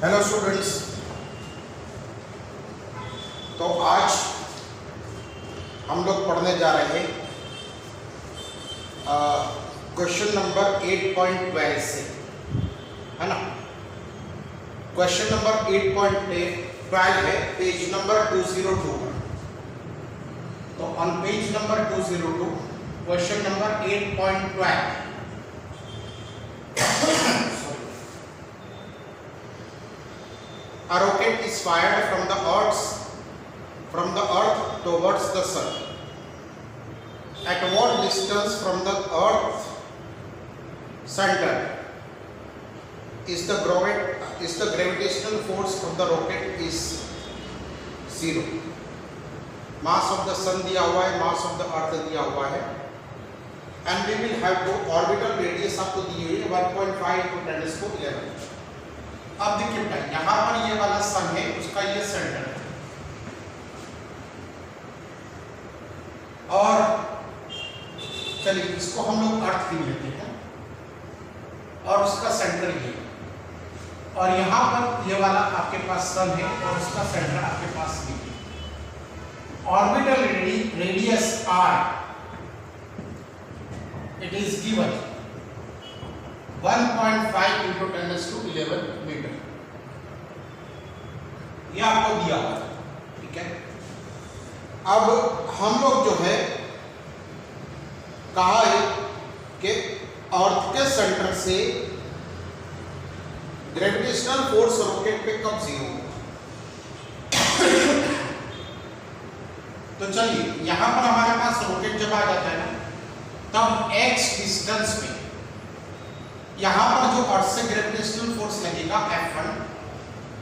Hello students, तो आज हम लोग पढ़ने जा रहे हैं क्वेश्चन नंबर 8.12 से, है ना। क्वेश्चन नंबर 8.12 है पेज नंबर 202 पर। तो on page number 202 question number 8.12 A rocket is fired from the earth towards the sun. At what distance from the earth center is the gravitational force of the rocket is 0. Mass of the sun दिया हुआ है, mass of the earth दिया हुआ है, and we will have to orbital radius आपको दी हुई है 1.5 into 10⁻11। अब देखिए बेटा, यहाँ पर ये वाला सन है, उसका ये सेंटर है, और चलिए इसको हम लोग अर्थ भी लेते हैं, और उसका सेंटर ये, और यहाँ पर ये वाला आपके पास सन है और उसका सेंटर आपके पास भी है। Orbital radius r it is given 1.5 into 10⁻11 metre, ये आपको दिया हुआ है, ठीक है। अब हम लोग जो है कहा है कि अर्थ के सेंटर से ग्रेविटेशनल फोर्स रॉकेट पे कब 0 होगा। तो चलिए यहां पर हमारे पास रॉकेट जब आ जाता है ना, तब x डिस्टेंस पे यहाँ पर जो अर्थ से ग्रेविटेशनल फोर्स लगेगा F1,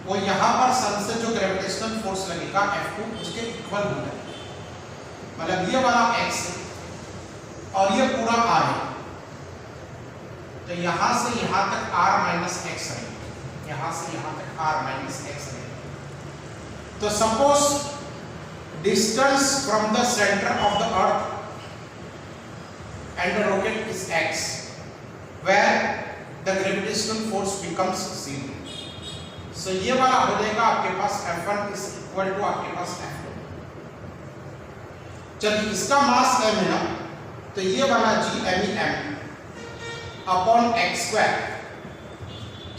वो यहाँ पर सन से जो ग्रेविटेशनल फोर्स लगेगा F2 उसके इक्वल हो जाएगा। मतलब ये वाला x है और ये पूरा r है, तो यहाँ से यहाँ तक r माइनस एक्स रहेगा, यहाँ से यहाँ तक r माइनस एक्स रहेगा। तो suppose distance from the centre of the earth and the rocket is x, where the gravitational force becomes 0. So ये वाला हो जाएगा आपके पास F1 is equal to आपके पास F2। चलिए इसका मास m है ना, तो ये वाला g m upon x square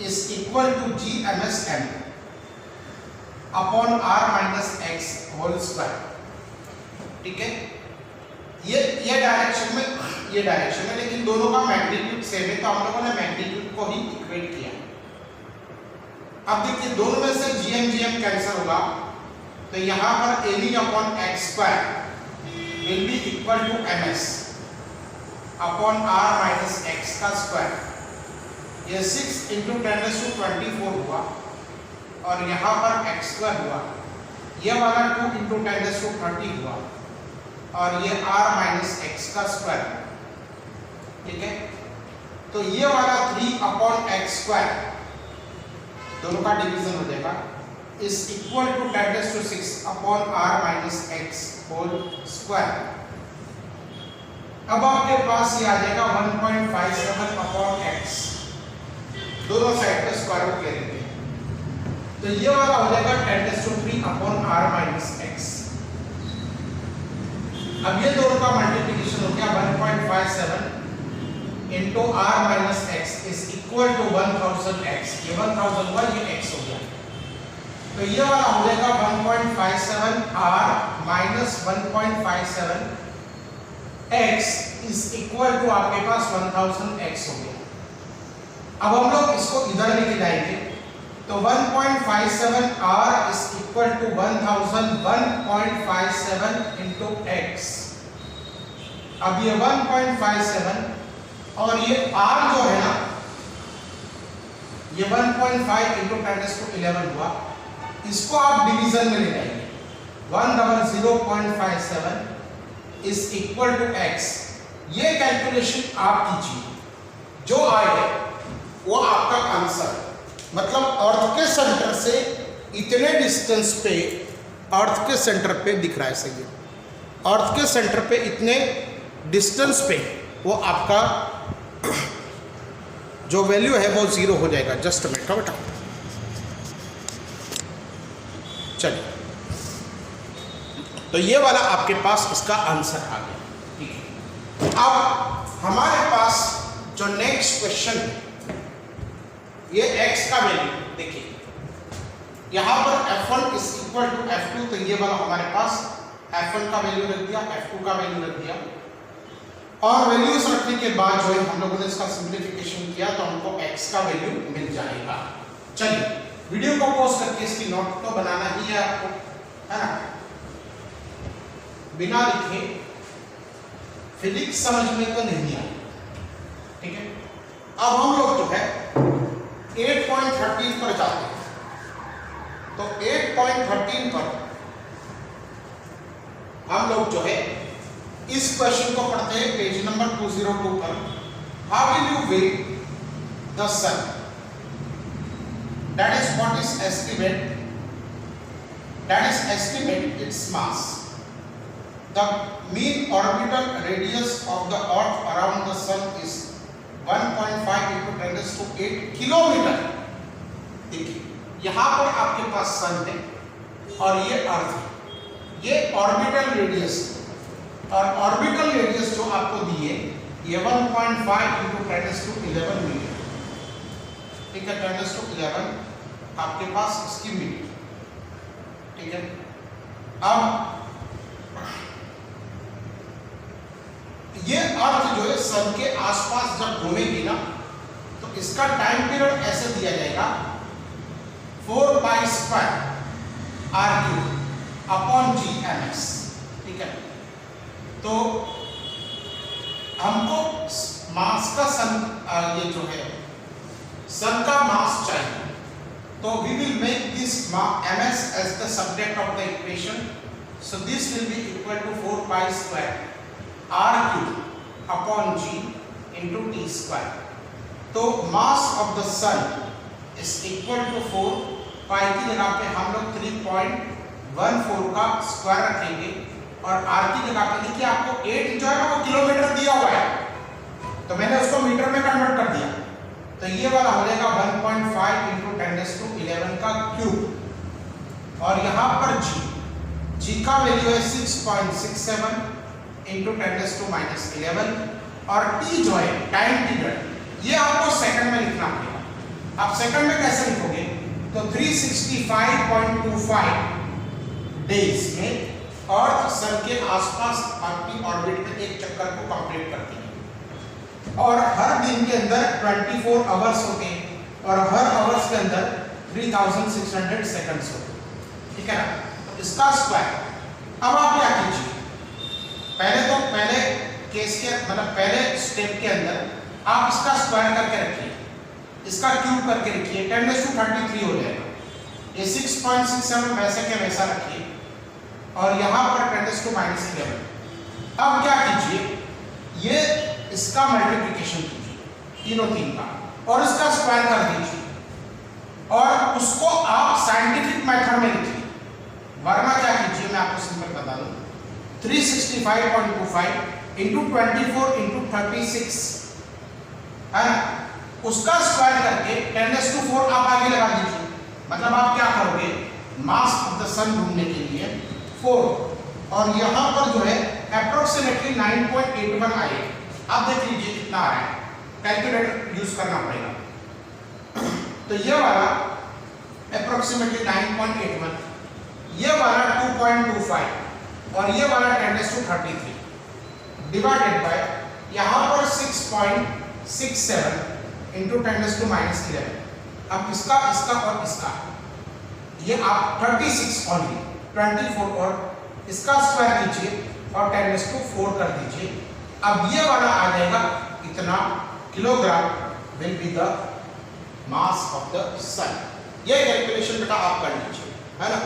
is equal to g ms m upon r minus x whole square, ठीक है। ये डायरेक्शन में, लेकिन दोनों का मैग्नीट्यूड सेम है, तो हम लोगों ने मैग्नीट्यूड को ही इक्वेट किया। अब देखिए दोनों में से gm कैंसिल होगा, तो यहाँ पर me upon x square will be equal to ms upon r minus x का स्क्वायर। ये 6 into 10⁻24 हुआ, और यहाँ पर x स्क्वायर हुआ, ये वाला 2 into 10⁻30 हुआ, और ये r माइनस एक्स का स्क्वायर, ठीक है। तो ये वाला 3 अपॉन एक्स स्क्वायर दोनों का डिवीजन हो जाएगा, is equal to 10⁻6 upon r minus x whole square. अब आपके पास ये आ जाएगा 1.57 अपॉन x, दोनों साइड पे स्क्वायर रूट ले लेते हैं, तो ये वाला हो जाएगा 10⁻3 अपॉन r माइनस एक्स। अब ये दोनों का मल्टीप्लिकेशन हो गया 1.57 into r minus x is equal to 1000x, ये 1000 हुआ, ये x हो गया, तो ये वाला हो जाएगा 1.57 r minus 1.57 x is equal to आपके पास 1000x हो गया। अब हम लोग इसको इधर लेके जाएंगे, तो 1.57 r is equal to 1000 1.57 into x। अब ये 1.57 और ये r जो है ना, ये 1.5 into 10⁻11 हुआ, इसको आप डिवीजन में ले जाएंगे, 100.57 is equal to x। ये कैलकुलेशन आप कीजिए, जो आए वो आपका आंसर। मतलब अर्थ के सेंटर से इतने डिस्टेंस पे, अर्थ के सेंटर पे दिख रहा है, सही है, अर्थ के सेंटर पे इतने डिस्टेंस पे वो आपका जो वैल्यू है वो 0 हो जाएगा। जस्ट मिनट बेटा, चलिए, तो ये वाला आपके पास इसका आंसर आ गया। ठीक है, अब हमारे पास जो नेक्स्ट क्वेश्चन है, ये x का वैल्यू देखिए, यहां पर f1 is equal to f2, तो ये वाला हमारे पास f1 का वैल्यू रख दिया, f2 का वैल्यू रख दिया, और वैल्यूज रखने के बाद जो है हम लोगों ने इसका सिंप्लीफिकेशन किया तो हमको x का वैल्यू मिल जाएगा। चलिए, वीडियो को पॉज करके इसकी नोट तो बनाना ही है आपको, है ना, बिना लिखे फिजिक्स समझने को नहीं आए। ठीक है, अब हम लोग जो है 8.13 पर जाते हैं, तो 8.13 पर हम लोग जो है इस क्वेश्चन को पढ़ते हैं, पेज नंबर 202 पर। How will you weigh the sun, that is what is estimate, that is estimate its mass, the mean orbital radius of the Earth around the sun is 1.5 into 10⁸ kilometre. देखिए, यहां पर आपके पास सन है और ये अर्थ है, ये ऑर्बिटल रेडियस, और ऑर्बिटल रेडियस जो आपको दिए ये 1.5 into 10⁻11 मीटर। ठीक है, 10⁻11 आपके पास इसकी मीटर। ठीक है, अब ये अर्थ जो है सन के आसपास जब घूमेगी ना, तो इसका टाइम पीरियड ऐसे दिया जाएगा 4π² r³ अपॉन gms। ठीक है, तो हमको मास का सन, ये जो है सन का मास चाहिए, तो we will make this ms as the subject of the equation, so this will be equal to 4π² r³ upon g into t²। तो mass of the sun is equal to 4, pi की जगह पे हम लोग 3.14 का square रखेंगे, और r की जगह पे देखिए आपको 8 जो है ना वो किलोमीटर दिया हुआ है, तो मैंने उसको मीटर में कन्वर्ट कर दिया, तो ये वाला हो जाएगा 1.5 into 10⁻11 का क्यूब, और यहाँ पर g का वैल्यू है 6.67 into 10⁻11, और t जो है टाइम पीरियड, ये आपको सेकंड में लिखना पड़ेगा। आप सेकंड में कैसे लिखोगे, तो 365.25 डेज में अर्थ सन के आसपास अपनी ऑर्बिट में एक चक्कर को कंप्लीट करती है, और हर दिन के अंदर 24 आवर्स होते हैं, और हर आवर्स के अंदर 3600 सेकंड्स होते हैं। ठीक है ना, तो इसका स्क्वायर। अब आप क्या कीजिए, पहले केस के मतलब पहले स्टेप के अंदर आप इसका स्क्वायर करके रखिए, इसका क्यूब करके रखिए, 10⁻33 हो जाएगा। ये 6.67 वैसे के वैसा रखिए, और यहाँ पर 10⁻11। अब क्या कीजिए, ये इसका मल्टीप्लिकेशन कीजिए, तीनों तीन का, और इसका स्क्वायर कर दीजिए, और उसको आप साइंटिफिक मेथड में लिखिए, वरना क्या कीजिए मैं आपको सिंपल बता दूं, 365.25 into 24 into 36 है ना, उसका स्क्वायर करके 10⁻4 आप आगे लगा दीजिए। मतलब आप क्या करोगे, मास ऑफ द सन ढूंढने के लिए 4, और यहाँ पर जो है अप्रोक्सीमेटली 9.81 आएगा। आप देख लीजिए कितना आ रहा है, कैलकुलेटर यूज करना पड़ेगा। तो ये वाला अप्रोक्सीमेटली 9.81, ये वाला 2.25, और ये वाला 10⁻33 डिवाइडेड बाय यहाँ पर 6.67 into 10⁻11। अब इसका और इसका ये आप 36 ओनली 24 और इसका स्क्वायर कीजिए और 10⁻4 कर दीजिए। अब ये वाला आ जाएगा इतना kilogram will be the mass of the sun. ये कैलकुलेशन बेटा आप कर लीजिए, है ना।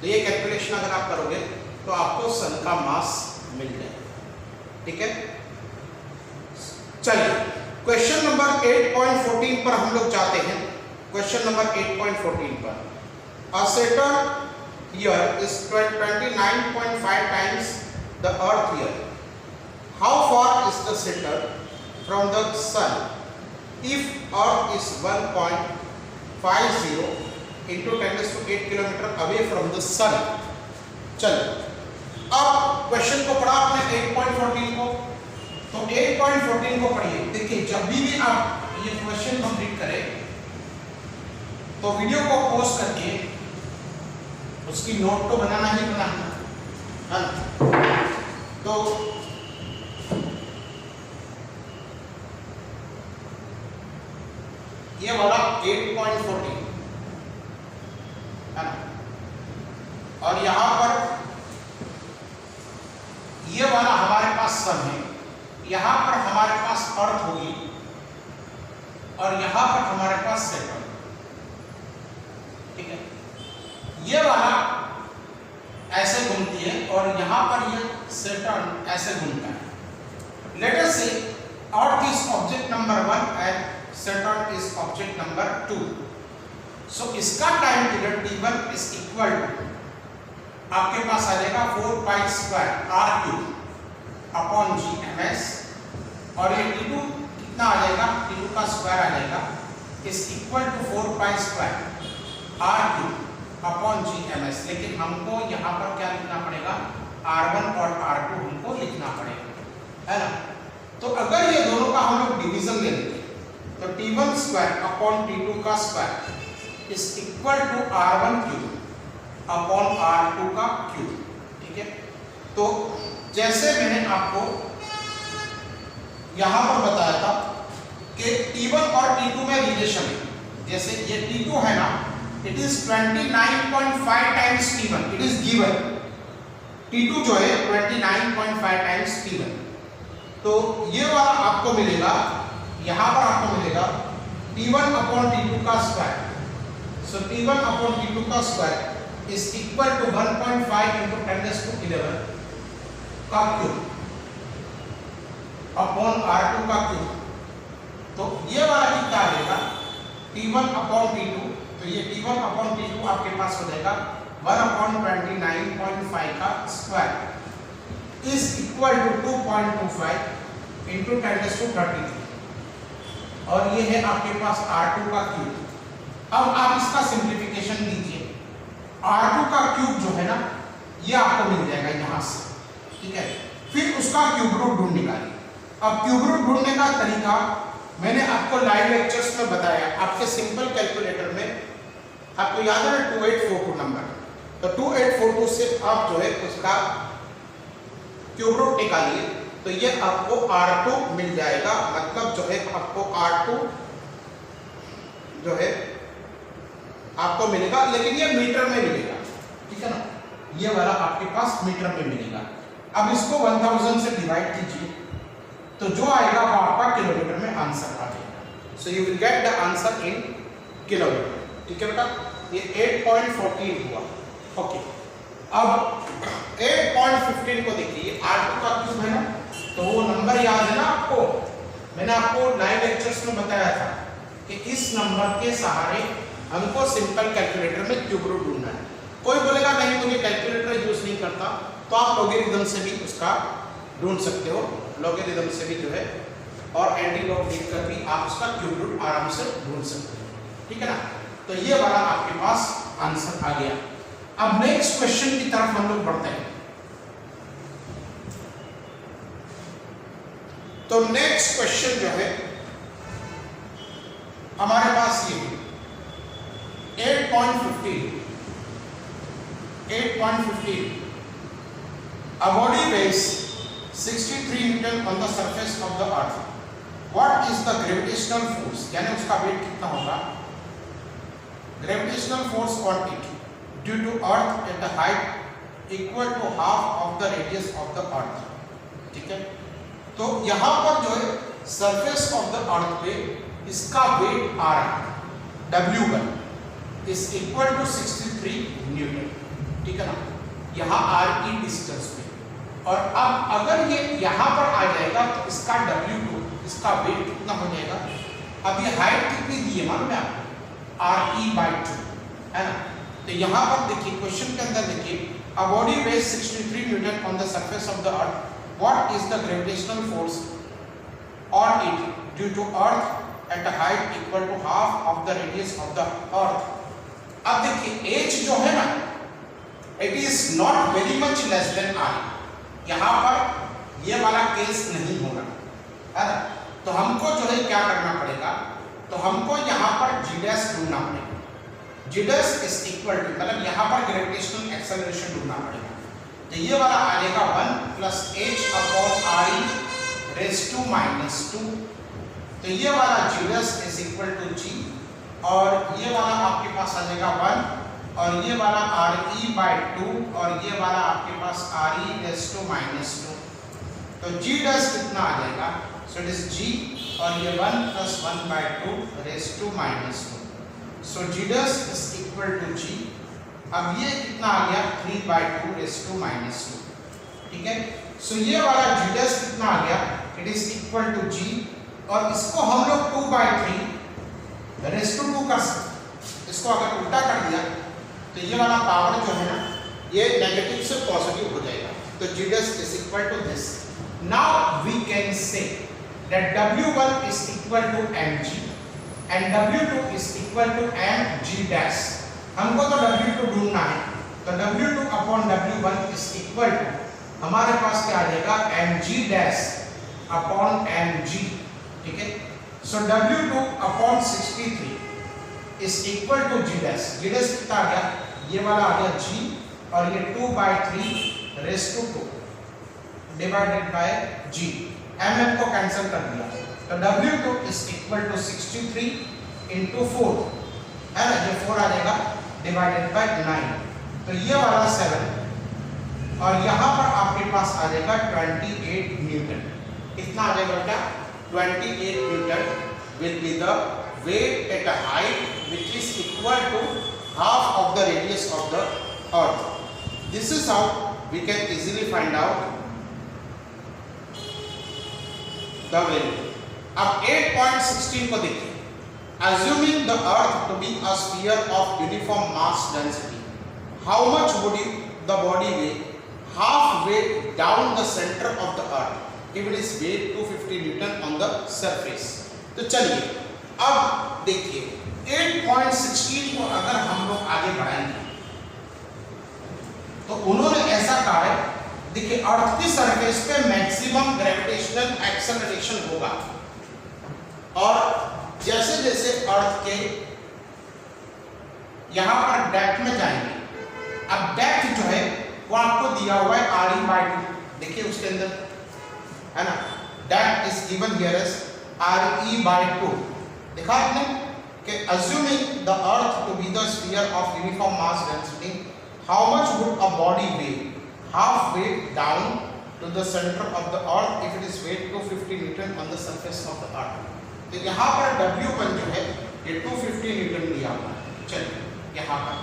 तो ये कैलकुलेशन अगर आप करोगे तो आपको सन का मास मिल जाएगा। ठीक है, चलिए क्वेश्चन नंबर 8.14 पर हम लोग जाते हैं। क्वेश्चन नंबर 8.14 पर, अ Saturn here is 29.5 times the Earth here. How far is the Saturn from the Sun? If Earth is 1.50 into 10⁸ kilometre away from the sun. चलो अब क्वेश्चन को पढ़ा आपने 8.14 को, तो 8.14 को पढ़िए। देखिए जब भी आप ये क्वेश्चन कंप्लीट करें तो वीडियो को पॉज करके उसकी नोट तो बनाना ही बनाना है ना। तो ये वाला 8.14 है ना, और यहां पर ये वाला हमारे पास सन है, यहां पर हमारे पास अर्थ होगी और यहां पर हमारे पास सैटर्न। ठीक है, ये वाला ऐसे घूमती है और यहां पर ये सैटर्न ऐसे घूमता है। Let us say Earth is object number 1 and Saturn is object number 2। So इसका time period t1 is equal to आपके पास आ जाएगा 4π² r³ अपॉन g/ms, और ये t2 कितना आ जाएगा, t2 का स्क्वायर आ जाएगा is equal to 4π² r³ upon g/ms। लेकिन हमको यहाँ पर क्या लिखना पड़ेगा, r1 और r2 हमको लिखना पड़ेगा, है ना। तो अगर ये दोनों का हम लोग डिवीजन ले लेते तो t1² अपॉन t2 का square is equal to r1³ upon r2 का क्यूब। ठीक है, तो जैसे मैंने आपको यहां पर बताया था कि t1 और t2 में रिलेशन है। जैसे ये t2 है ना, it is 29.5 times t1, it is given. t2 जो है 29.5 टाइम्स t1, तो ये वाला आपको मिलेगा, यहां पर आपको मिलेगा t1 अपॉन t2 का स्क्वायर। सो t1 अपॉन t2 का square is equal to 1.5 into 10⁻11 का क्यूब अपॉन r2 का क्यूब। तो ये वाला कितना आ जाएगा, t1 अपॉन t2, तो ये t1 अपॉन t2 आपके पास हो जाएगा 1/29.5 का square is equal to 2.25 into 10⁻33, और ये है आपके पास r2 का क्यूब। अब आप इसका सिंप्लीफिकेशन लीजिए, r2 का क्यूब जो है ना ये आपको मिल जाएगा यहां से। ठीक है, फिर उसका क्यूब रूट ढूंढ निकालिए। अब क्यूब रूट ढूंढने का तरीका मैंने आपको लाइव लेक्चर्स में बताया। आपके सिंपल कैलकुलेटर में आपको याद है 2842 नंबर, तो 2842 से आप जो है उसका क्यूब रूट निकालिए, तो ये आपको r2 मिल जाएगा। मतलब जो है आपको r2 जो है आपको मिलेगा, लेकिन ये मीटर में मिलेगा। ठीक है ना, ये वाला आपके पास मीटर में मिलेगा। अब इसको 1000 से डिवाइड कीजिए, तो जो आएगा वो आपका किलोमीटर में आंसर आ जाएगा। So you will get the answer in kilometre. ठीक है बेटा, ये 8.14 हुआ। ओके, अब 8.15 को देखिए, r2 का क्यूब है ना, तो वो नंबर याद है ना आपको, मैंने आपको लाइव लेक्चर्स में बताया था कि इस नंबर के सहारे हमको सिंपल कैलकुलेटर में क्यूब रूट ढूंढना है। कोई बोलेगा नहीं मुझे कैलकुलेटर यूज नहीं करता, तो आप लॉगरिथम से भी उसका ढूंढ सकते हो, लॉगरिथम से भी जो है, और एंटी लॉग देख कर भी आप उसका क्यूब रूट आराम से ढूंढ सकते हो। ठीक है ना, तो ये वाला आपके पास आंसर आ गया। अब नेक्स्ट क्वेश्चन की तरफ हम लोग बढ़ते हैं। तो नेक्स्ट क्वेश्चन जो है हमारे पास ये 8.15 a body weighs 63 Newton on the surface of the earth. What is the gravitational force? यानी उसका वेट कितना होगा, gravitational force on it due to earth at a height equal to half of the radius of the earth. ठीक है, तो यहाँ पर जो है surface of the earth पे इसका वेट आ रहा है W1 is equal to 63 Newton. ठीक है ना, यहाँ r की डिस्टेंस पे, और अब अगर ये यहाँ पर आ जाएगा तो इसका W2, इसका वेट कितना हो जाएगा। अब ये हाइट कितनी दी है मालूम है आपको, RE/2 है ना। तो यहाँ पर देखिए क्वेश्चन के अंदर देखिए, a body weighs 63 Newton on the surface of the earth. What is the gravitational force on it due to earth at a height equal to half of the radius of the earth? अब देखिए h जो है ना, it is not very much less than r। यहाँ पर ये वाला case नहीं होगा, है ना। तो हमको जो है क्या करना पड़ेगा, तो हमको यहाँ पर g डैश ढूंढना पड़ेगा। g dash is equal to, मतलब यहाँ पर ग्रेविटेशनल एक्सेलरेशन ढूंढना पड़ेगा। तो ये वाला आ जाएगा 1 plus h upon r raise to minus 2। तो ये वाला g dash is equal to g, और ये वाला आपके पास आ जाएगा 1, और ये वाला re बाय 2, और ये वाला आपके पास re रेज टू माइनस 2। तो g डैश कितना आ जाएगा, सो इट इज g, और ये 1 plus 1 by 2 raise to minus 2। So g dash is equal to g। अब ये कितना आ गया, 3 बाय 2 रेज टू माइनस 2। ठीक है, सो ये वाला g डैश कितना आ गया, it is equal to g, और इसको हम लोग 2 बाय 3 रेज टू 2 कर सकते। इसको अगर उल्टा कर दिया तो ये वाला पावर जो है ना, ये नेगेटिव से पॉजिटिव हो जाएगा। तो g dash is equal to this. Now we can say that w1 is equal to mg and w2 is equal to mg dash. हमको तो w2 ढूंढना है, तो w2 upon w1 is equal to, हमारे पास क्या आ जाएगा, mg डैश अपॉन mg। ठीक है, so w2 upon 63 is equal to g dash. g dash कितना आ गया, ये वाला आ गया g, और ये 2 by 3 raise to 2 divided by g। mm को कैंसिल कर दिया, तो w2 is equal to 63 into 4, है ना, ये 4 आ जाएगा डिवाइडेड बाय 9। तो ये वाला 7, और यहाँ पर आपके पास आ जाएगा 28 न्यूटन। कितना आ जाएगा बेटा, 28 Newton will be the weight at a height which is equal to half of the radius of the earth. This is how we can easily find out the value. अब 8.16 को देखिए। Assuming the earth to be a sphere of uniform mass density, how much would the body weigh halfway down the center of the earth if it is weighed 250 Newton on the surface? तो चलिए अब देखिए 8.16 को अगर हम लोग आगे बढ़ाएंगे तो उन्होंने ऐसा कहा है, देखिए अर्थ की सरफेस पे मैक्सिमम ग्रेविटेशनल एक्सेलरेशन होगा, और जैसे जैसे अर्थ के यहां पर डेप्थ में जाएंगे, अब डेप्थ जो है वो आपको दिया हुआ है re बाय 2। देखिए उसके अंदर है ना, depth is given here as re by 2। देखा आपने कि assuming the earth to be the sphere of uniform mass density, how much would a body weigh halfway down to the center of the earth if it is weighed 250 Newton on the surface of the earth? तो यहाँ पर W1 जो है ये 250 Newton दिया हुआ है। चलिए यहाँ पर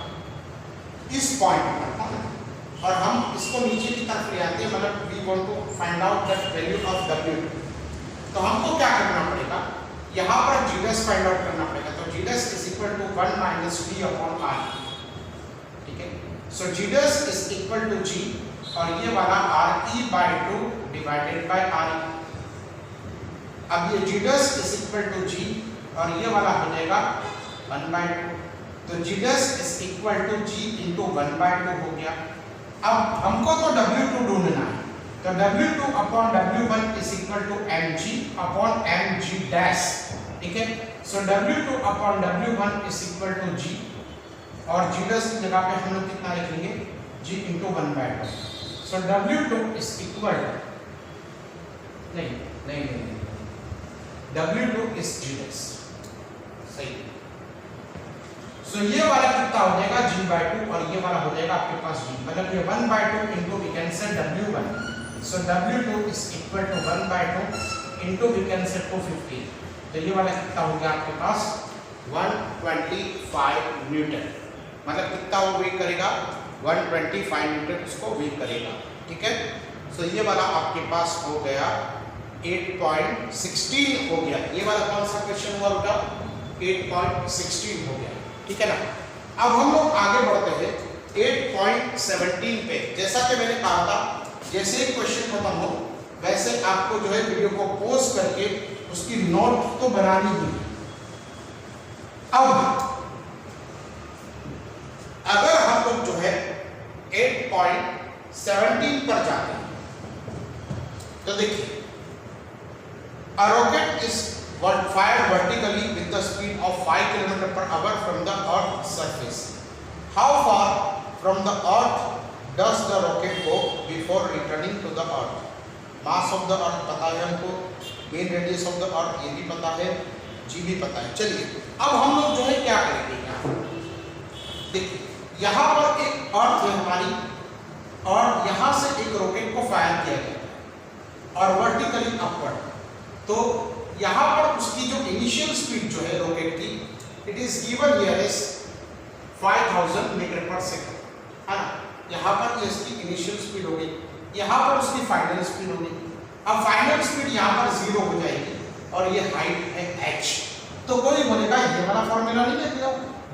इस पॉइंट पर, और हम इसको नीचे की तरफ ले आते हैं, मतलब we want to find out the value of W2। तो हमको क्या करना पड़ेगा, यहाँ पर g डैश फाइंड आउट करना पड़ेगा। तो g dash is equal to 1 minus d upon r। ठीक है, so g dash is equal to g, और ये वाला re by 2 divided by re। अब ये g dash is equal to g, और ये वाला हो जाएगा 1 बाय 2। तो g dash is equal to g into 1 by 2 हो गया। अब हमको तो w2 ढूंढना है, तो w2 upon w1 is equal to mg upon mg dash. ठीक है, so w2 upon w1 is equal to g, और g डैश की जगह पे हम लोग कितना लिखेंगे, g into 1 by 2। So w2 is equal, नहीं w2 इज g डैश, सही। सो ये वाला कितना हो जाएगा, g बाय 2, और ये वाला हो जाएगा आपके पास g, मतलब ये 1 बाय 2 इंटू वी कैन से w1। So W2 is equal to 1 by 2 into we can say 250। तो ये वाला कितना हो गया आपके पास 125 न्यूटन, मतलब कितना वो वेट करेगा 125 न्यूटन उसको वेट करेगा। ठीक है, सो ये वाला आपके पास हो गया 8.16 हो गया। ये वाला कौन सा क्वेश्चन हुआ बेटा, 8.16 हो गया। ठीक है ना, अब हम लोग आगे बढ़ते हैं 8.17 पे। जैसा कि मैंने कहा था, जैसे ही क्वेश्चन खत्म हो वैसे आपको जो है वीडियो को पॉज करके उसकी नोट तो बनानी ही। अब A rocket is fired vertically with the speed of 5 km/h from the Earth's surface. How far from the Earth does the rocket go before returning to the Earth? Mass of the Earth पता है हमको, main radius of the Earth ये भी पता है, g भी पता है। चलिए अब हम लोग जो है क्या करेंगे, यहाँ देखिए यहाँ पर एक अर्थ है हमारी और यहाँ से एक रॉकेट को फायर किया गया और वर्टिकली अपवर्ड। तो यहाँ पर उसकी जो इनिशियल स्पीड जो है रॉकेट की, it is given here is 5000 metre पर सेकंड, है ना। यहाँ पर ये इसकी इनिशियल स्पीड होगी, यहाँ पर उसकी फाइनल स्पीड होगी। अब फाइनल स्पीड यहाँ पर 0 हो जाएगी और ये हाइट है h। तो कोई बोलेगा ये वाला फॉर्मूला नहीं लिख दिया,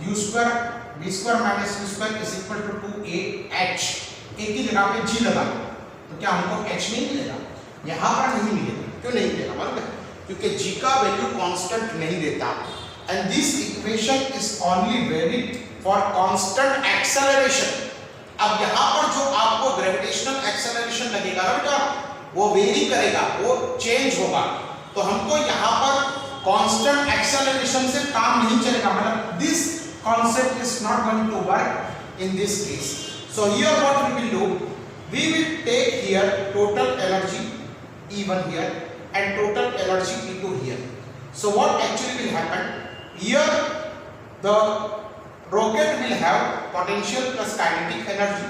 u square v square minus u square is equal to 2ah, एक ही जगह पे g लगा दो तो क्या हमको h नहीं मिलेगा? यहाँ पर नहीं मिलेगा। क्यों नहीं मिलेगा मालूम है? क्योंकि g का वैल्यू कांस्टेंट नहीं देता and this equation is only valid for constant acceleration. अब यहाँ पर जो आपको ग्रेविटेशनल एक्सेलरेशन लगेगा ना बेटा, वो वेरी करेगा, वो चेंज होगा। तो हमको यहाँ पर कांस्टेंट एक्सेलरेशन से काम नहीं चलेगा, मतलब this concept is not going to work in this case. So here what we will do, we will take here total energy E1 here and total energy E2 here. So what actually will happen here, the rocket will have potential plus kinetic energy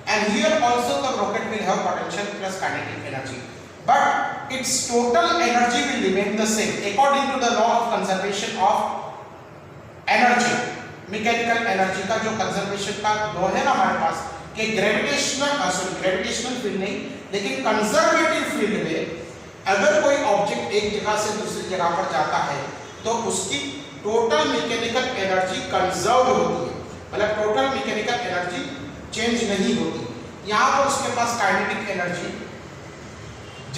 and here also the rocket will have potential plus kinetic energy, but its total energy will remain the same according to the law of conservation of energy। Mechanical energy का जो conservation का law है ना हमारे पास, कि gravitational field नहीं लेकिन conservative field में अगर कोई ऑब्जेक्ट एक जगह से दूसरी जगह पर जाता है तो उसकी टोटल मैकेनिकल एनर्जी कंजर्व होती है, मतलब टोटल मैकेनिकल एनर्जी चेंज नहीं होती। यहाँ पर उसके पास काइनेटिक एनर्जी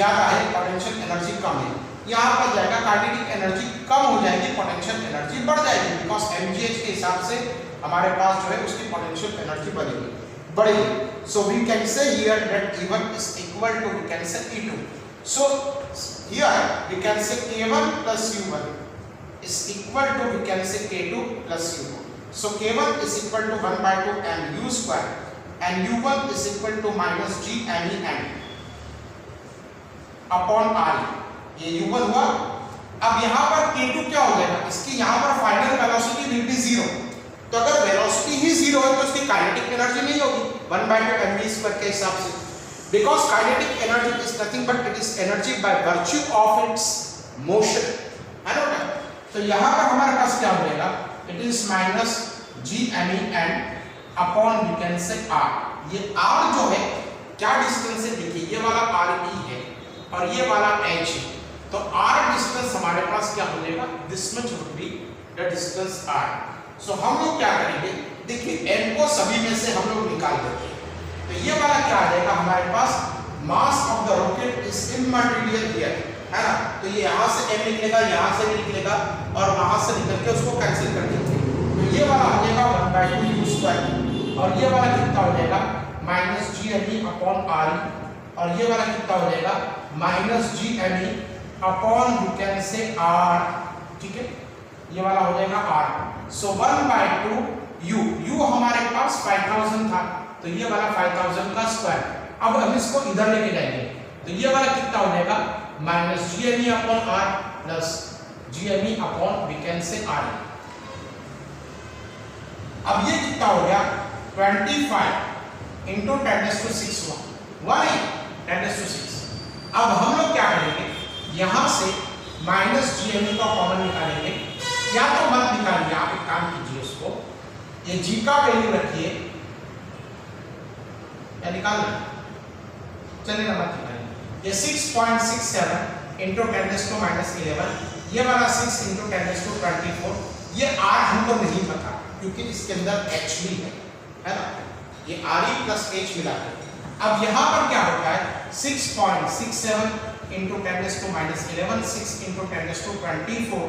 ज्यादा है, पोटेंशियल एनर्जी कम है। यहाँ पर जाएगा काइनेटिक एनर्जी कम हो जाएगी, पोटेंशियल एनर्जी बढ़ जाएगी, बिकॉज mgh के हिसाब से हमारे पास जो है उसकी पोटेंशियल एनर्जी बढ़ेगी। So we can say here that E1 is equal to, we can say E2। So here we can से K1 plus U1 is equal to, we can say K2 plus U2। so K1 is equal to 1/2 mu square and U1 is equal to minus g me n upon r। ये U1 हुआ। अब यहाँ पर K2 क्या हो जाएगा, इसकी यहाँ पर फाइनल वेलोसिटी विल बी 0। तो अगर वेलोसिटी ही 0 है तो इसकी काइनेटिक एनर्जी नहीं होगी 1/2 mv स्क्वायर के हिसाब से, because kinetic energy is nothing but it is energy by virtue of its motion, है ना। तो यहाँ पर हमारे पास क्या हो जाएगा, it is minus g me n upon we can say r। ये r जो है क्या डिस्टेंस है, देखिए ये वाला r e है और ये वाला h है, तो r डिस्टेंस हमारे पास क्या हो जाएगा, this much would be the distance r। सो हम लोग क्या करेंगे, देखिए n को सभी में से हम लोग निकाल देते हैं, तो ये वाला क्या आ जाएगा हमारे पास, mass of the rocket is immaterial here, है ना। तो ये यहाँ से m निकलेगा, यहाँ से निकलेगा और वहां से निकल के उसको कैंसिल कर देंगे, तो ये वाला हो जाएगा 1/2 u स्क्वायर और ये वाला कितना हो जाएगा minus g me upon r और ये वाला कितना हो जाएगा minus g me upon we can say r, ठीक है, ये वाला हो जाएगा r। सो 1/2 u हमारे पास 5000 था, तो ये वाला 5000 का स्क्वायर। अब हम इसको इधर लेके जाएंगे तो ये वाला कितना हो जाएगा minus g me upon r plus g me upon we can say r। अब ये कितना हो गया 25 इंटू 10⁶ 10⁶। अब हम लोग क्या करेंगे, यहां से माइनस g me का कॉमन निकालेंगे, या तो मत निकालिए, आप एक काम कीजिए, उसको ये g का वैल्यू रखिए या निकालना चलेगा, मत निकालिए। ये 6.67 इंटू 10⁻11, ये वाला 6 इंटू 10⁻24, ये r हमको नहीं पता क्योंकि इसके अंदर h भी है ना, ये re प्लस h मिला है। अब यहाँ पर क्या होता है 6.67 इंटू 10⁻11, 6 इंटू 10⁻24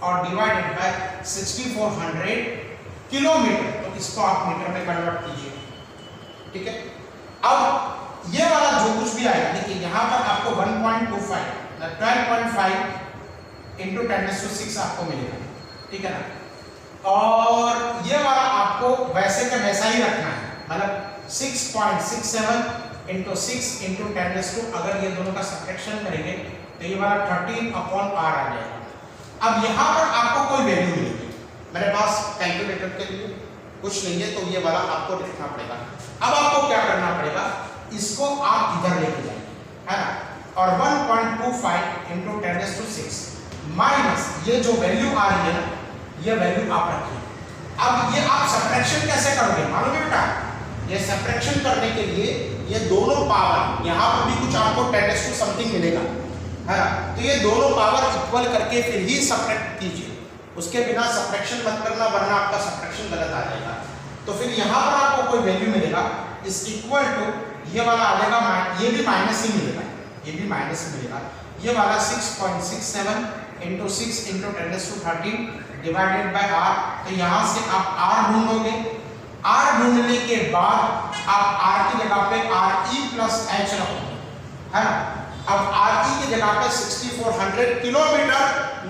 और डिवाइडेड बाय 6400 किलोमीटर, तो इसको आप मीटर में कन्वर्ट कीजिए, ठीक है। अब ये वाला जो कुछ भी आएगा, देखिए यहाँ पर आपको 1.25 12.5 इंटू 10⁶ आपको मिलेगा, ठीक है ना। और ये वाला आपको वैसे का वैसा ही रखना है, मतलब 6.67 इंटू 6 इंटू 10⁻, अगर ये दोनों का सब्ट्रैक्शन करेंगे तो ये वाला 13/r आ जाएगा। अब यहाँ पर आपको कोई वैल्यू मिलेगी, मेरे पास कैलकुलेटर के लिए कुछ नहीं है तो ये वाला आपको लिखना पड़ेगा। अब आपको क्या करना पड़ेगा, इसको आप इधर लेके जाएंगे, है ना, और 1.25 इंटू 10⁶ माइनस ये जो वैल्यू आ रही है ना, ये वैल्यू आप रखिए। अब ये आप सब्ट्रैक्शन कैसे करोगे मालूम है बेटा, ये सब्ट्रैक्शन करने के लिए ये दोनों पावर, यहाँ पर भी कुछ आपको 10 समथिंग मिलेगा, है ना, तो ये दोनों पावर इक्वल करके फिर ही सब्ट्रैक्ट कीजिए, उसके बिना सब्ट्रैक्शन मत करना वरना आपका सब्ट्रैक्शन गलत आ जाएगा। तो फिर यहाँ पर आपको कोई वैल्यू मिलेगा इज इक्वल टू, ये वाला आ जाएगा, ये भी माइनस ही मिलेगा, ये भी माइनस ही मिलेगा, ये वाला 6.67 into 6 into 10⁻13 divided by r। तो यहाँ से आप r ढूंढोगे, r ढूंढने के बाद आप r की जगह पे re प्लस h रखोगे, है ना। अब re की जगह पे 6400 किलोमीटर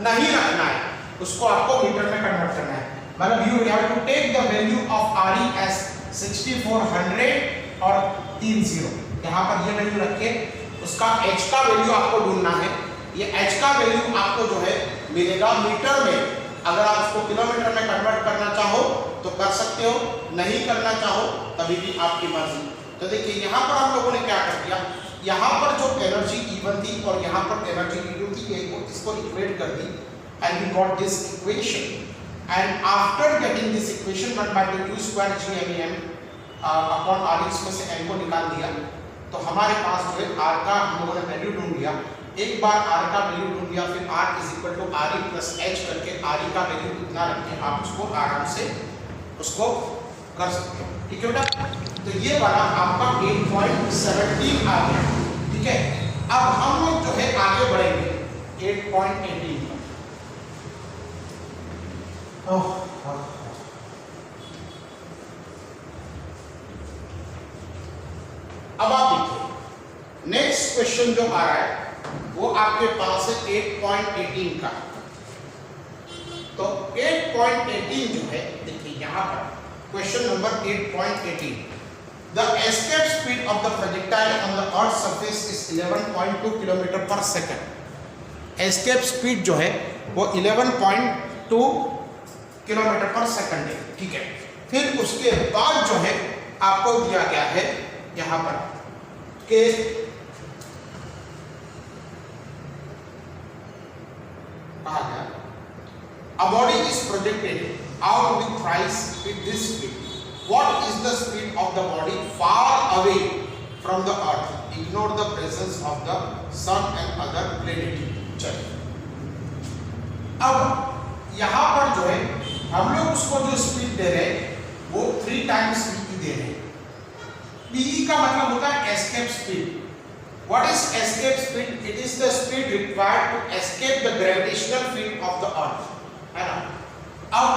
नहीं रखना है, उसको आपको मीटर में कन्वर्ट करना है, मतलब you have to take the value of re as 6400 और 30, यहाँ पर ये वैल्यू रख के उसका h का वैल्यू आपको ढूंढना है। ये h का वैल्यू आपको जो है मिलेगा मीटर में, अगर आप उसको किलोमीटर में कन्वर्ट करना चाहो तो कर सकते हो, नहीं करना चाहो तभी भी आपकी मर्जी। तो देखिए यहाँ पर हम लोगों ने क्या कर दिया, यहाँ पर जो एनर्जी E1 थी और यहाँ पर एनर्जी E2 थी, इसको इक्वेट कर दी and we got this equation, and after getting this equation 1/2 q square g/m upon r, इसमें से m को निकाल दिया तो हमारे पास जो है r का हम लोगों ने वैल्यू ढूंढ लिया। एक बार r का वैल्यू ढूंढ लिया फिर r is equal to re plus h करके re का वैल्यू कितना रख के आप उसको आराम से उसको कर सकते हो, ठीक है बेटा। तो ये वाला आपका 8.17 आ गया, ठीक है। अब हम लोग जो है आगे बढ़ेंगे 8.18 पर। अब आप देखिए नेक्स्ट क्वेश्चन जो आ रहा है वो आपके पास है 8.18 का। तो 8.18 जो है देखिए यहाँ पर question number 8.18, the escape speed of the projectile on the earth surface is 11.2 kilometre पर सेकंड। एस्केप स्पीड जो है वो 11.2 किलोमीटर पर सेकंड है, ठीक है। फिर उसके बाद जो है आपको दिया गया है यहाँ पर कि a body is projected out with thrice with this speed. What is the speed of the body far away from the earth? Ignore the presence of the sun and other planets. चलिए अब यहाँ पर जो है हम लोग उसको जो स्पीड दे रहे हैं वो 3 टाइम्स स्पीड दे रहे हैं। PE का मतलब होता है escape speed. What is escape speed? It is the speed required to escape the gravitational field of the earth, है ना। अब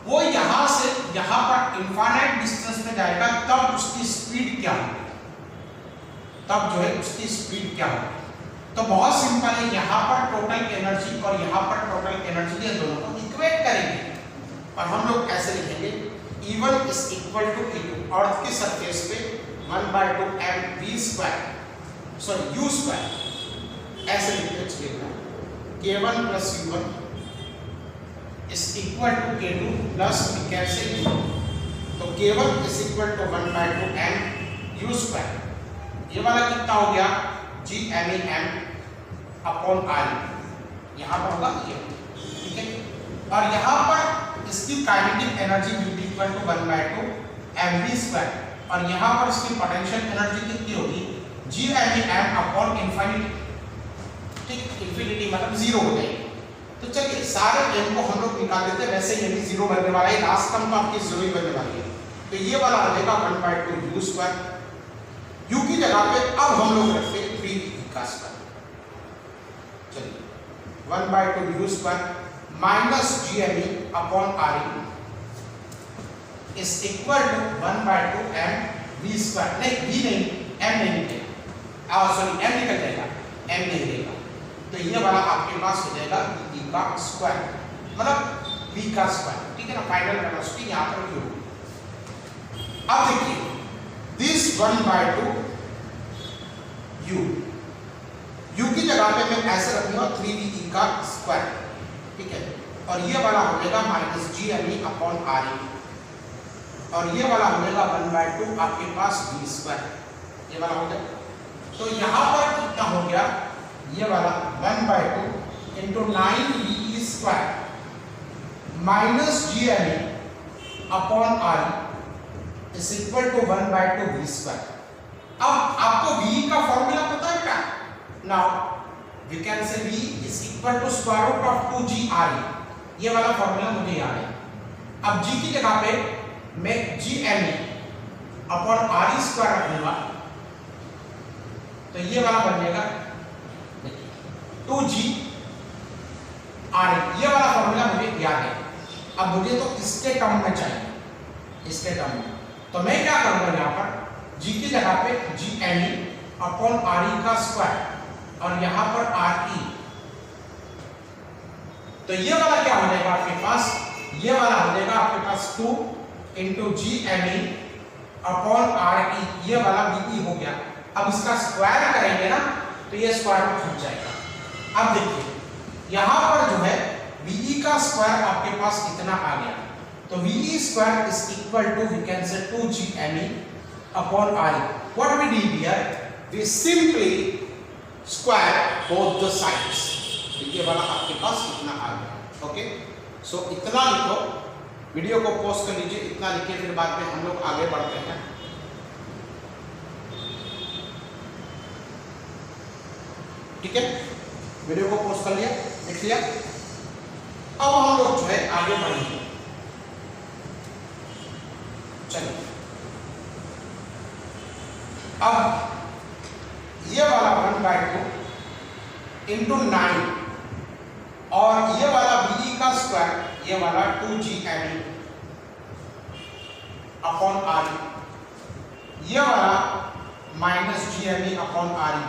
वो यहाँ से यहाँ पर इनफाइनाइट डिस्टेंस में जाएगा तब उसकी स्पीड क्या होगी, तब जो है उसकी स्पीड क्या होगी। तो बहुत सिंपल है, यहाँ पर टोटल एनर्जी और यहाँ पर टोटल एनर्जी, ये दोनों को इक्वेट करेंगे और हम लोग ऐसे लिखेंगे E1 is equal to E2, अर्थ की सरफेस पे 1/2 mv², सॉरी u स्क्वायर, ऐसे लिखते चलिएगा k1 plus u1 is equal to k2 plus कैसे, तो k1 is equal to 1/2 m u square, ये वाला कितना हो गया g/m अपॉन r, यहाँ पर होगा ये, ठीक है। और यहाँ पर इसकी kinetic energy will be equal to 1/2 mv², और यहाँ पर इसकी पोटेंशियल एनर्जी कितनी होगी g/m अपॉन इनफिनिटी, ठीक, इनफिनिटी मतलब 0 हो जाएगी। तो चलिए सारे m को हम लोग निकाल देते हैं, वैसे ये भी 0 बनने वाला है, लास्ट टर्म तो आपकी 0 ही बनने वाली है। तो ये वाला आ जाएगा 1/2 u², u की जगह पे अब हम लोग रखते हैं 3 का स्क्वायर, चलिए 1/2 u² minus g/m upon re is equal to 1/2 mv², नहीं v नहीं, m नहीं निकलेगा, सॉरी m निकल जाएगा, m नहीं रहेगा। तो ये वाला आपके पास हो जाएगा का स्क्वायर, मतलब v का स्क्वायर, ठीक है ना। फाइनल वेलोसिटी यहाँ पर v होगी। अब देखिए दिस 1/2 u की जगह पे मैं ऐसे रखूंगा 3ve का स्क्वायर, ठीक है। और ये वाला हो जाएगा -gme अपॉन re, और ये वाला हो जाएगा 1/2 आपके पास v स्क्वायर, ये वाला हो गया। तो यहाँ पर कितना हो गया, ये वाला 1/2 into 9ve square -gme upon re is equal to 1/2 v square. अब आपको v का फॉर्मूला पता है क्या? Now we can say v is equal to square root of 2g re, ये वाला फॉर्मूला मुझे याद है। अब g की जगह पे मैं gme अपॉन re स्क्वायर रखूंगा, तो ये वाला बन जाएगा 2g re, ये वाला फॉर्मूला मुझे याद है। अब मुझे तो इसके टर्म में चाहिए, इसके टर्म में, तो मैं क्या करूंगा यहाँ पर g की जगह पे gme अपॉन re का स्क्वायर और यहाँ पर re, तो ये वाला क्या हो जाएगा आपके पास, ये वाला हो जाएगा आपके पास 2 इंटू gme अपॉन re, ये वाला ve हो गया। अब इसका स्क्वायर करेंगे ना तो ये स्क्वायर रूट हट जाएगा। अब देखिए यहाँ पर जो है ve का स्क्वायर आपके पास कितना आ गया, तो ve square is equal to we can say 2gme upon re। What we did here, we simply square both the sides, ये वाला आपके पास कितना आ गया। ओके, सो इतना लिखो, वीडियो को पॉज कर लीजिए, इतना लिखिए, फिर बाद में हम लोग आगे बढ़ते हैं। ठीक है, वीडियो को पॉज कर लिया, लिख लिया। अब हम लोग जो है आगे बढ़ेंगे। चलिए अब ये वाला 1/2 इंटू 9 और ये वाला ve का स्क्वायर, ये वाला 2gme अपॉन re, ये वाला -gme upon re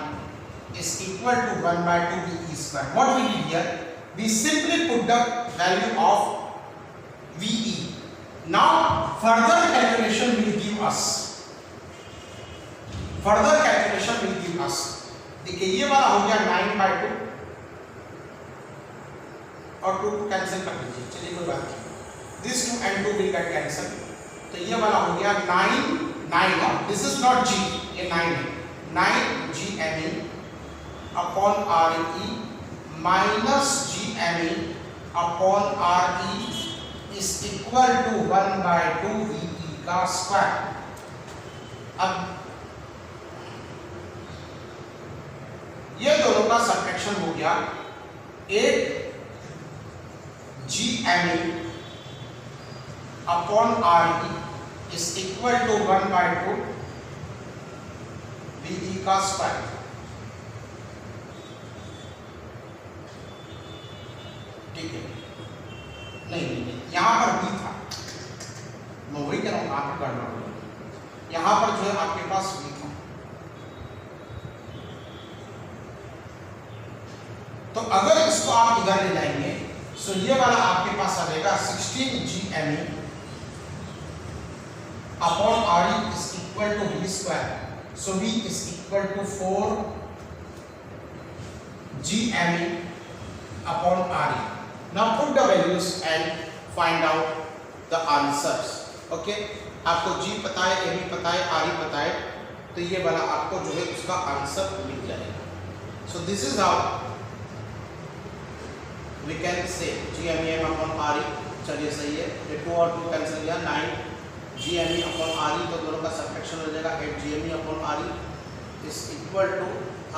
is equal to 1/2 ve square. What we did here, we simply put the value of ve. Now further calculation will give us, देखिए ये वाला हो गया 9/2 और 2 को कैंसिल कर दीजिए, चलिए कोई बात नहीं, this 2 and 2 will get cancel, तो ये वाला हो गया 9 दिस इज नॉट g, ये 9 है, 9gme upon re minus gme upon re is equal to 1/2 ve का स्क्वायर। अब ये दोनों का सब्ट्रैक्शन हो गया, 8gme upon re is equal to 1/2 ve का स्क्वायर। ठीक है, नहीं यहां पर v था, मैं वही कह रहा हूं, आपको करना होगा, यहां पर जो है आपके पास v था, तो अगर इसको आप इधर ले जाएंगे सो ये वाला आपके पास आ जाएगा 16gme upon re is equal to v square, so v is equal to 4gme upon re. Now put the values and find out the answers. Okay, आपको g पता है, ab पता है, re पता है, तो ये वाला आपको जो है उसका आंसर मिल जाएगा। So this is how we can say gme upon re। चलिए सही है, ये 2 और 2 कैंसिल किया, 9gme upon re, तो दोनों का सब्ट्रैक्शन हो जाएगा 8gme upon re is equal to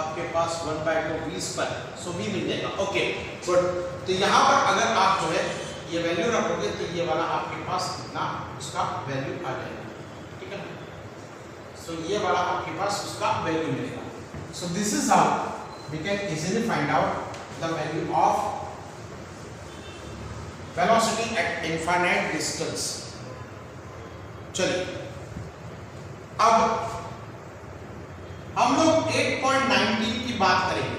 आपके पास 1/2 v स्क्वायर, सो v मिल जाएगा। ओके गुड, तो यहाँ पर अगर आप जो है ये वैल्यू रखोगे तो ये वाला आपके पास कितना उसका वैल्यू आ जाएगा, ठीक है ना। सो ये वाला आपके पास उसका वैल्यू मिलेगा। So this is how we can easily find out the value of velocity at infinite distance. चलिए अब हम लोग 8.19 की बात करेंगे।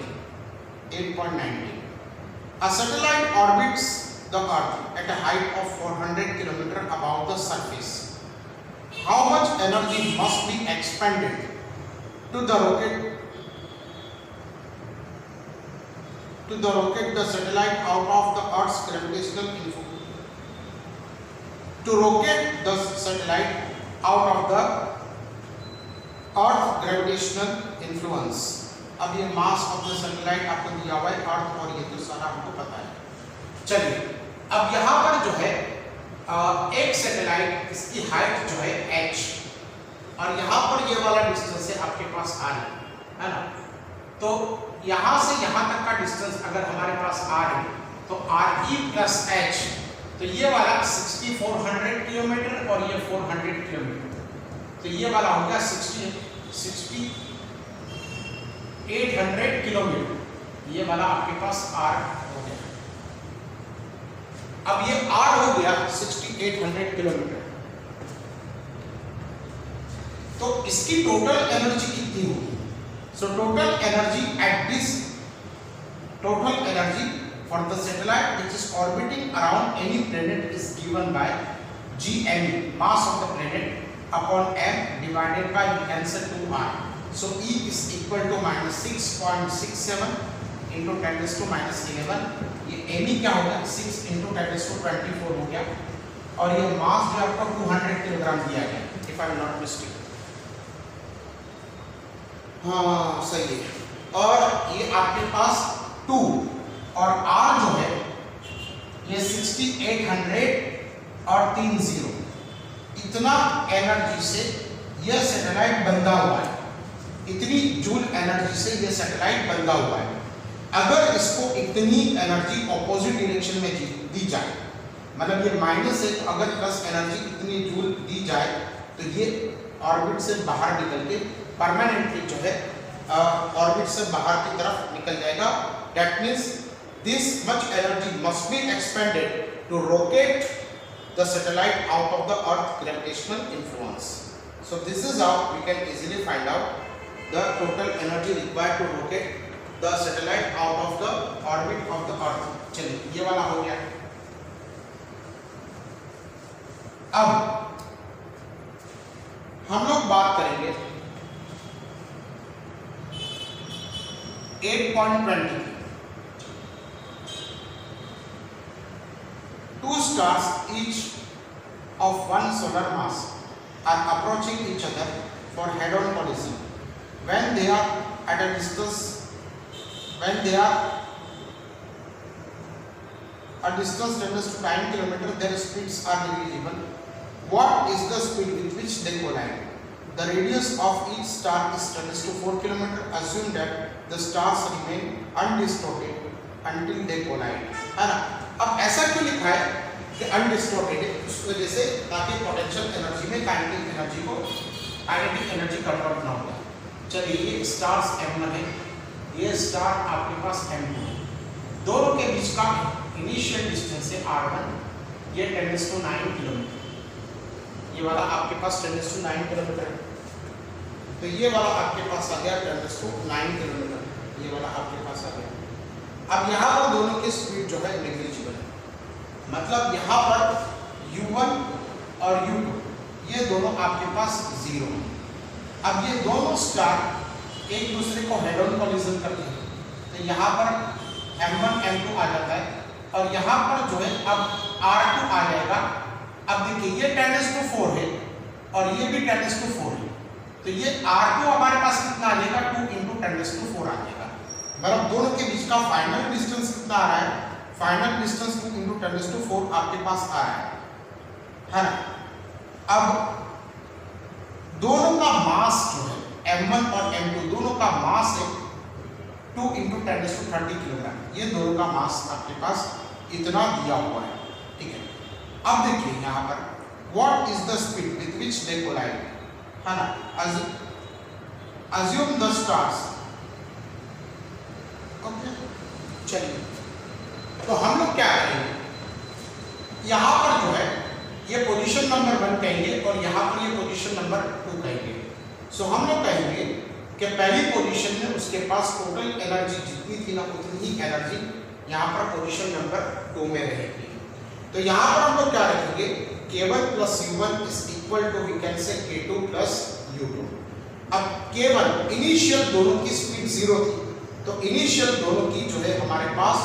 8.19 A satellite orbits the Earth at a height of 400 km above the surface. How much energy must be expended to rocket the satellite out of the Earth's gravitational influence? To rocket the satellite out of the Earth's gravitational influence. अब ये मास of the satellite आपको दिया हुआ है अर्थ और ये तो सारा आपको पता है। चलिए अब यहाँ पर जो है एक सैटेलाइट इसकी हाइट जो है h और यहाँ पर ये वाला डिस्टेंस है आपके पास r है ना। तो यहाँ से यहाँ तक का डिस्टेंस अगर हमारे पास r है तो re प्लस h, तो ये वाला 6400 किलोमीटर और ये 400 किलोमीटर, तो ये वाला हो गया 800 किलोमीटर, ये वाला आपके पास r हो गया। अब ये r हो गया 6800 किलोमीटर, तो इसकी टोटल एनर्जी कितनी होगी? So total energy at this total energy for the satellite which is orbiting around any planet is given by gm, mass of the planet upon m divided by we cancel 2r. So E is equal to -6.67 into 10⁻⁻11. ये me क्या होगा 6 into 10⁻24 हो गया और ये मास जो आपको 200 kilogram दिया गया, if I am not mistaken. हाँ सही है। और ये आपके पास 2 और R जो है ये 6800 और 3 0, इतना एनर्जी से यह सैटेलाइट बंधा हुआ है, इतनी जूल एनर्जी से ये सैटेलाइट बंधा हुआ है। अगर इसको इतनी एनर्जी ऑपोजिट डायरेक्शन में दी जाए, मतलब ये माइनस है, तो अगर प्लस एनर्जी इतनी जूल दी जाए तो ये ऑर्बिट से बाहर निकल के परमानेंटली जो है ऑर्बिट से बाहर की तरफ निकल जाएगा। That means this much energy must be expended to rocket the satellite out of the earth gravitational influence. So this is how we can easily find out the total energy required to rotate the satellite out of the orbit of the Earth. चलिए ये वाला हो गया। अब हम लोग बात करेंगे 8.20. Two stars each of one solar mass are approaching each other for head-on collision. When they are at a distance, tenders to 9 km, their speeds are negligible. What is the speed with which they collide? The radius of each star is 10⁴ km. Assume that the stars remain undistorted until they collide. है ना? अब ऐसा क्यों लिखा है कि अनडिस्टॉर्टेड? उस वजह से ताकि पोटेंशियल एनर्जी में काइनेटिक एनर्जी कन्वर्ट ना हो। चलिए ये स्टार्स M1 है, ये स्टार आपके पास M2 है, दोनों के बीच का इनिशियल डिस्टेंस है R1, ये 10⁹ किलोमीटर, ये वाला आपके पास 10⁹ किलोमीटर है, तो ये वाला आपके पास आ गया 10⁹ किलोमीटर, ये वाला आपके पास आ गया। अब यहाँ पर दोनों की स्पीड जो है नेग्लिजिबल है, मतलब यहाँ पर U1 और U2 ये दोनों आपके पास 0 है। अब ये दोनों स्टार एक दूसरे को हेड ऑन कोलिजन करते हैं, तो यहाँ पर M1 M2 आ जाता है और यहाँ पर जो है अब R2 आ जाएगा। अब देखिए ये 10⁴ है और ये भी 10⁴ है, तो ये R2 हमारे पास कितना आ जाएगा 2 × 10⁴ आ जाएगा। मतलब दोनों के बीच का फाइनल डिस्टेंस कितना आ रहा है? फाइनल डिस्टेंस 2 × 10⁴ आपके पास आ रहा है ना। अब दोनों का मास जो है M1 और M2 दोनों का मास है 2 × 10⁻30 किलोग्राम, ये दोनों का मास आपके पास इतना दिया हुआ है, ठीक है। अब देखिए यहाँ पर what is the speed with which they collide, है ना। Assume the stars, okay. चलिए तो हम लोग क्या करेंगे, यहाँ पर जो है ये पोजीशन नंबर 1 कहेंगे और यहाँ पर ये पोजीशन नंबर 2 कहेंगे। सो हम लोग कहेंगे कि पहली पोजीशन में उसके पास टोटल एनर्जी जितनी थी ना उतनी ही एनर्जी यहाँ पर पोजीशन नंबर 2 में रहेगी। तो यहाँ पर हम लोग क्या रखेंगे, K1 plus U1 is equal to we can say K2 plus U2। अब K1 इनिशियल दोनों की स्पीड 0 थी, तो इनिशियल दोनों की जो है हमारे पास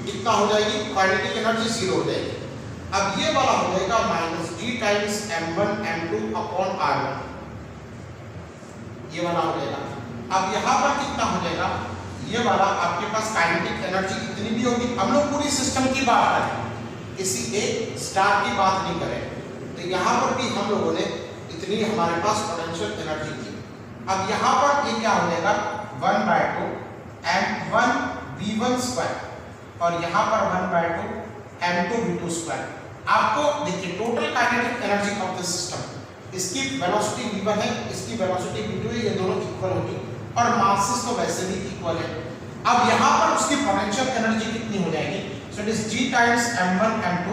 कितना हो जाएगी, काइनेटिक एनर्जी 0 हो जाएगी। अब ये वाला हो जाएगा minus G times M1 M2 upon R1, ये वाला हो जाएगा। अब यहाँ पर कितना हो जाएगा, ये वाला आपके पास काइनेटिक एनर्जी कितनी भी होगी, हम लोग पूरी सिस्टम की बात करें, किसी एक स्टार की बात नहीं करें, तो यहाँ पर भी हम लोगों ने इतनी हमारे पास पोटेंशियल एनर्जी थी। अब यहाँ पर ये क्या हो जाएगा 1/2 M1 V1 स्क्वायर और यहाँ पर 1/2 M2 V2 स्क्वायर। आपको देखिए total kinetic energy of the system, इसकी वेलोसिटी V1 है, इसकी वेलोसिटी V2 है, ये दोनों इक्वल होगी और मासेस तो वैसे भी इक्वल है। अब यहाँ पर उसकी पोटेंशियल एनर्जी कितनी हो जाएगी, so it is G times M1 M2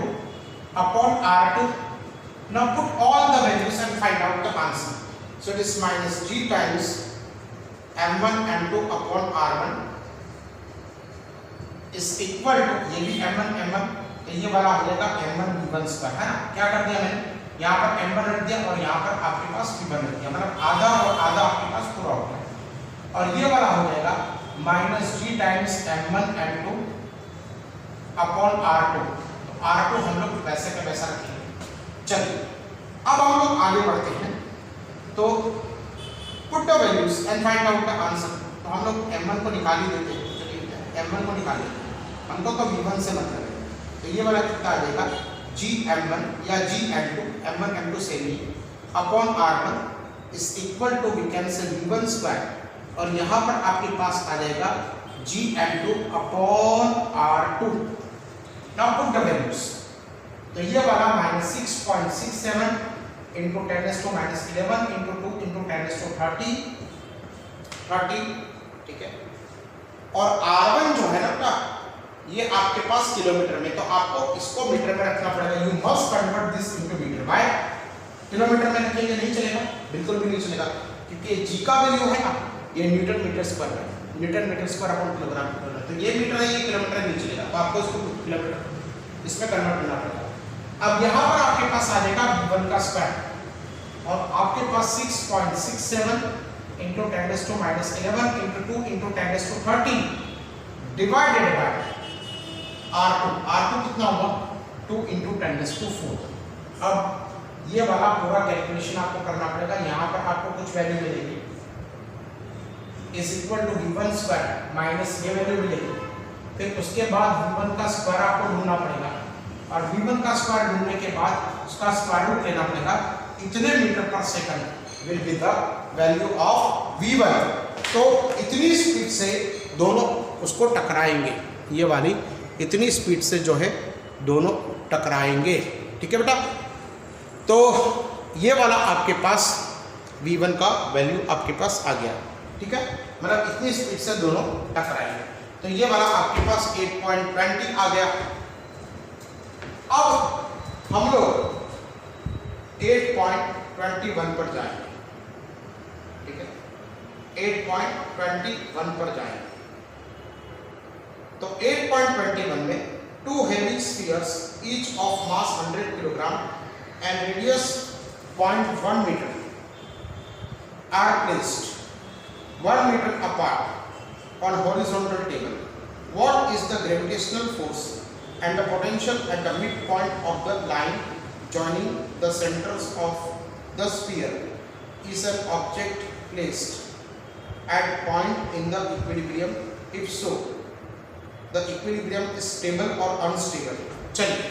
upon R2। Now put all the values and find out the answer. So it is minus G times M1 M2 upon R1 is equal to, ये भी M1 M1, तो ये वाला हो जाएगा M1 V1 square, है ना। क्या कर दिया मैंने, यहाँ पर M1 रख दिया और यहाँ पर आपके पास V1 रख दिया, मतलब आधा और आधा आपके पास पूरा हो गया। और ये वाला हो जाएगा minus G times M1 M2 upon R2। तो R2 हम लोग वैसे का वैसा रखेंगे। चलिए अब हम लोग आगे बढ़ते हैं, तो put the values and find out the answer. तो हम लोग M1 को निकाल ही देते हैं, चलिए M1 को निकाल लेते हैं, हमको तो V1 से मतलब है। तो ये वाला कितना आ जाएगा G M1 या G M2, M1 M2 same ही, upon R1 is equal to we can say V1 square और यहाँ पर आपके पास आ जाएगा G M2 upon R2। Now put the values, तो ये वाला माइनस 6.67 इंटू 10⁻11 इंटू 2 इंटू 10⁻30, ठीक है। और R1 जो है ना ये आपके पास किलोमीटर में, तो आपको इसको मीटर में रखना पड़ेगा। You must convert this into metre. By kilometre में रखेंगे नहीं चलेगा, बिल्कुल भी नहीं चलेगा, क्योंकि जी का वैल्यू है ना, ये न्यूटन मीटर स्क्वायर है, newton metre square upon kilogram, तो ये मीटर है, ये किलोमीटर नहीं चलेगा, तो आपको इसको किलोमीटर इसमें कन्वर्ट करना पड़ेगा। अब यहाँ पर आपके पास आ जाएगा V1 का स्क्वायर और आपके पास 6.67 into 10⁻11 into 2 into 10⁻30 divided by R2 कितना होगा 2 इंटू 10⁻4। अब ये वाला पूरा कैलकुलेशन आपको करना पड़ेगा। यहाँ पर आपको कुछ वैल्यू मिलेगी is equal to V1 square minus ये वैल्यू मिलेगी, फिर उसके बाद V1 का स्क्वायर आपको ढूंढना पड़ेगा और V1 का स्क्वायर ढूंढने के बाद उसका स्क्वायर रूट लेना पड़ेगा, इतने मीटर पर second will be the value of V1। तो इतनी स्पीड से दोनों उसको टकराएंगे, ये वाली इतनी स्पीड से जो है दोनों टकराएंगे, ठीक है बेटा। तो ये वाला आपके पास V1 का वैल्यू आपके पास आ गया, ठीक है, मतलब इतनी स्पीड से दोनों टकराएंगे। तो ये वाला आपके पास 8.20 आ गया। अब हम लोग 8.21 पर जाएंगे, ठीक है, 8.21 पर जाएंगे। तो 8.21 में 2 heavy spheres each of mass 100 kilogram and radius 0.1 meter are placed 1 meter apart on horizontal table. What is the gravitational force and the potential at the midpoint of the line joining the centers of the sphere? Is an object placed at point in the equilibrium? If so, the equilibrium is stable or unstable? चलिए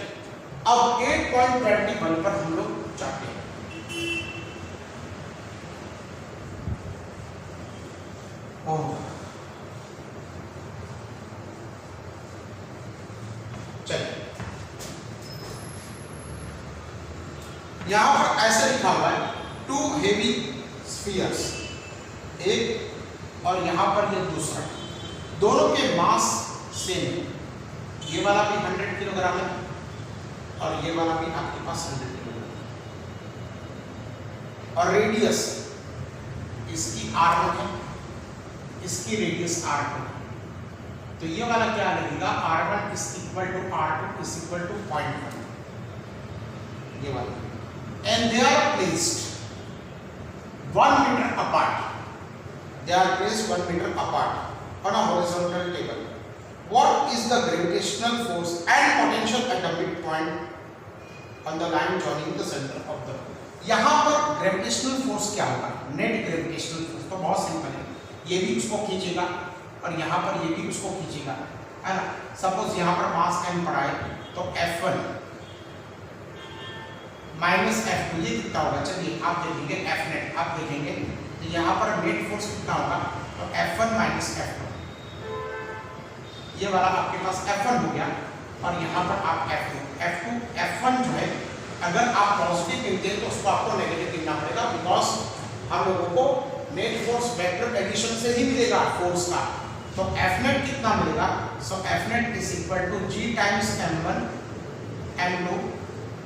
अब 8.21 पर हम लोग जाते हैं। चलिए यहां पर ऐसे लिखा हुआ है 2 heavy spheres, एक और यहां पर ये दूसरा, दोनों के मास सेम, ये वाला भी 100 किलोग्राम है और ये वाला भी आपके पास 100 किलोग्राम, और रेडियस इसकी R1 है, इसकी रेडियस R2, तो ये वाला क्या लगेगा, R1 is equal to R2 is equal to 0.1, ये वाला, and they are placed 1 metre apart, they are placed 1 meter apart on a horizontal table. What is the gravitational force and potential at the midpoint on the line joining the center of the pole? यहाँ पर gravitational force क्या होगा, net gravitational force, तो बहुत simple है, ये भी उसको खींचेगा और यहाँ पर ये भी उसको खींचेगा, है ना। सपोज यहाँ पर मास m पड़ा है, तो F1 माइनस F2 ये कितना होगा, चलिए आप देखेंगे F नेट, आप देखेंगे तो यहाँ पर नेट फोर्स कितना होगा, तो F1 माइनस F2, ये वाला आपके पास F1 हो गया और यहाँ पर आप F2 F1 जो है अगर आप पॉजिटिव लेते हैं तो उसको आपको नेगेटिव लिखना पड़ेगा, बिकॉज हम लोगों को नेट फोर्स वेक्टर एडिशन से ही मिलेगा फोर्स का, तो F नेट कितना मिलेगा, so F net is equal to G times M1 M2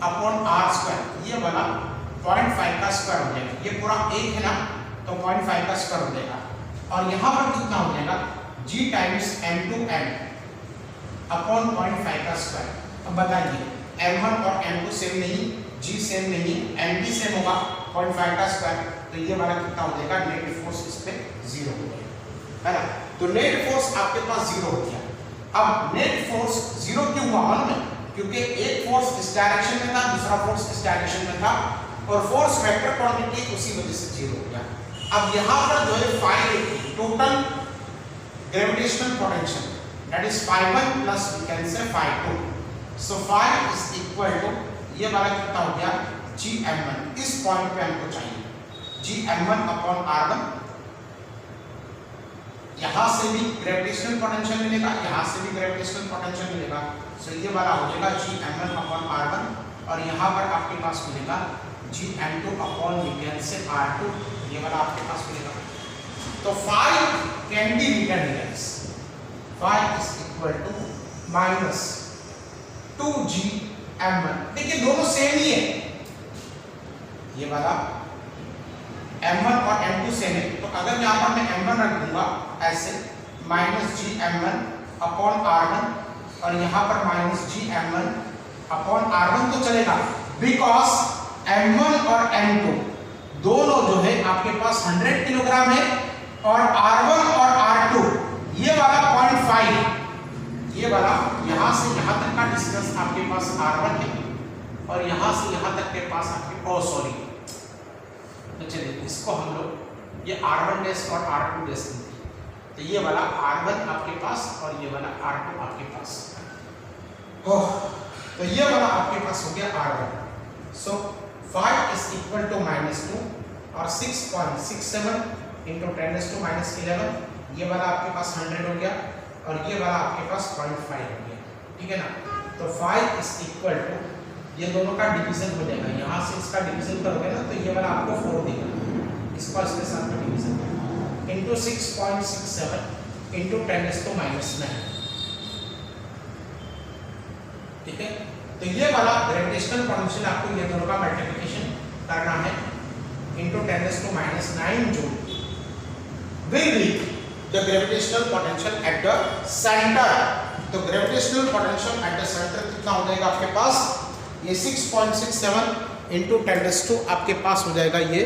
upon R square, ये वाला 0.5 का स्क्वायर हो जाएगा, ये पूरा एक है ना, तो 0.5 का स्क्वायर हो जाएगा और यहाँ पर कितना हो जाएगा, G टाइम्स M2M अपॉन 0.5 का स्क्वायर। अब बताइए M1 और M2 सेम नहीं, G सेम नहीं, M भी सेम होगा 0.5 का स्क्वायर, तो ये वाला कितना हो जाएगा, नेट फोर्स इस पे 0 हो जाएगा, है ना। तो नेट फोर्स आपके पास 0 हो गया। अब नेट फोर्स 0 क्यों हुआ मालूम है, क्योंकि एक फोर्स इस डायरेक्शन में था, दूसरा फोर्स इस डायरेक्शन में था और फोर्स वेक्टर क्वांटिटी उसी वजह से 0 हो गया। अब यहाँ पर जो है phi total gravitational potential, that is phi1 plus we can say phi2, so phi is equal to, ये वाला कितना हो गया, Gm1, इस पॉइंट पे हमको चाहिए Gm1 अपॉन R1, यहाँ से भी ग्रेविटेशनल पोटेंशियल मिलेगा, यहाँ से भी ग्रेविटेशनल पोटेंशियल मिलेगा, सो ये वाला हो जाएगा Gm1 अपॉन R1 और यहाँ पर आपके पास मिलेगा Gm2 अपॉन वी कैन से R2, ये वाला आपके पास मिलेगा। तो phi can be written as phi is equal to minus 2Gm1, देखिए दोनों सेम ही है, ये वाला M1 और M2 सेम है, तो अगर यहाँ पर मैं M1 रख दूंगा ऐसे माइनस Gm1 अपॉन R1 और यहाँ पर माइनस Gm1 अपॉन R1 तो चलेगा, बिकॉज M1 और M2 दोनों जो है आपके पास 100 किलोग्राम है और R1 और R2 ये वाला 0.5, ये वाला यहाँ से यहाँ तक का डिस्टेंस आपके पास R1 है और यहाँ से यहाँ तक के पास आपके सॉरी, तो चलिए इसको हम लोग ये R1 डैश और R2 डैश लेते हैं, तो ये वाला R1 आपके पास और ये वाला R2 आपके पास, तो ये वाला आपके पास हो गया R1, so phi is equal to -2 और 6.67 into 10⁻⁻11, ये वाला आपके पास 100 हो गया और ये वाला आपके पास 0.5 हो गया, ठीक है ना। तो phi is equal to, ये दोनों का डिवीजन हो जाएगा, यहाँ से इसका डिवीजन करोगे ना तो ये वाला आपको 4 देगा, इसका इसके साथ में डिवीजन into 6.67 into 10⁻⁹, ठीक है। तो ये वाला ग्रेविटेशनल पोटेंशियल आपको ये दोनों का मल्टीप्लिकेशन करना है into 10⁻⁹ joule will be the gravitational potential at the center। तो gravitational potential at the centre कितना हो जाएगा आपके पास, ये 6.67 into 10⁻⁹ आपके पास हो जाएगा ये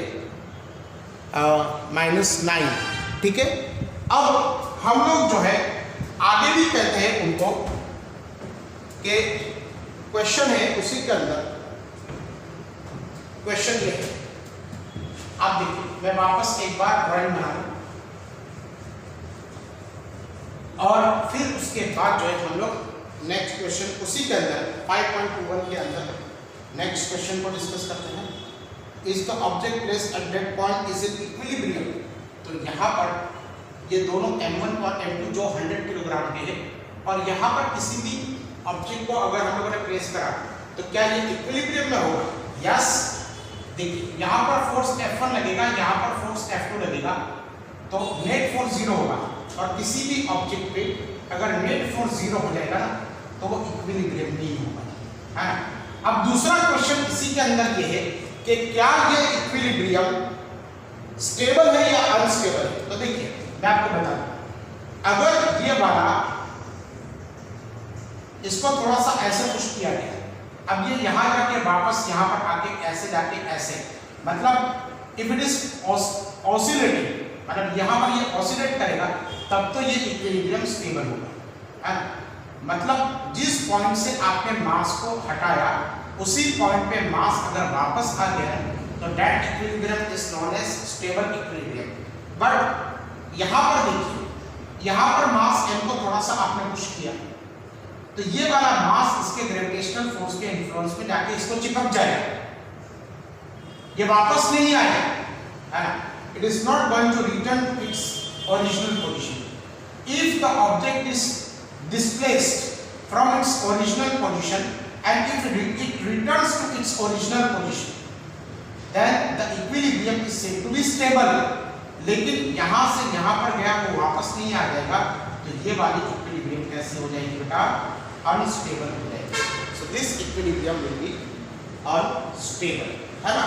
-9, ठीक है। अब हम लोग जो है आगे भी कहते हैं उनको कि क्वेश्चन है, उसी के अंदर क्वेश्चन ये है, आप देखिए मैं वापस एक बार ड्राइंग बना लूं और फिर उसके बाद जो है हम लोग नेक्स्ट क्वेश्चन उसी के अंदर 5.21 के अंदर नेक्स्ट क्वेश्चन को डिस्कस करते हैं। Is the object placed at that point is in equilibrium, तो यहाँ पर ये दोनों M1 और M2 जो 100 किलोग्राम के हैं और यहाँ पर किसी भी ऑब्जेक्ट को अगर हम लोगों ने प्लेस करा तो क्या ये इक्विलिब्रियम में होगा, यस। देखिए यहाँ पर फोर्स F1 लगेगा, यहाँ पर फोर्स F2 लगेगा, तो नेट फोर्स 0 होगा और किसी भी ऑब्जेक्ट पे अगर नेट फोर्स 0 हो जाएगा ना तो वो इक्विलिब्रियम नहीं होगा, है ना। अब दूसरा क्वेश्चन इसी के अंदर ये है कि क्या ये इक्विलिब्रियम स्टेबल है या अनस्टेबल है। तो देखिए मैं आपको बता दूं, अगर ये वाला इसको थोड़ा सा ऐसे पुश किया गया, अब ये यहाँ जाके वापस यहाँ पर आके ऐसे जाके ऐसे, मतलब इफ इट इज ऑसिलेटिंग, मतलब यहाँ पर ये ऑसिलेट करेगा तब तो ये इक्विलिब्रियम स्टेबल होगा, है ना। मतलब जिस पॉइंट से आपने मास को हटाया उसी पॉइंट पे मास अगर वापस आ गया तो that equilibrium is known as stable equilibrium. But यहाँ पर देखिए, यहाँ पर मास m को थोड़ा सा आपने पुश किया तो ये वाला मास इसके ग्रेविटेशनल फोर्स के इन्फ्लुएंस में जाके इसको चिपक जाएगा, ये वापस नहीं आएगा, है ना। It is not going to return to its original position. If the object is displaced from its original position and if it returns to its original position, then the equilibrium is said to be stable. लेकिन यहाँ से यहाँ पर गया वो वापस नहीं आ जाएगा तो ये वाली इक्विलिब्रियम कैसे हो जाएगी बेटा, अनस्टेबल हो जाएगी। So this equilibrium will be unstable, है ना,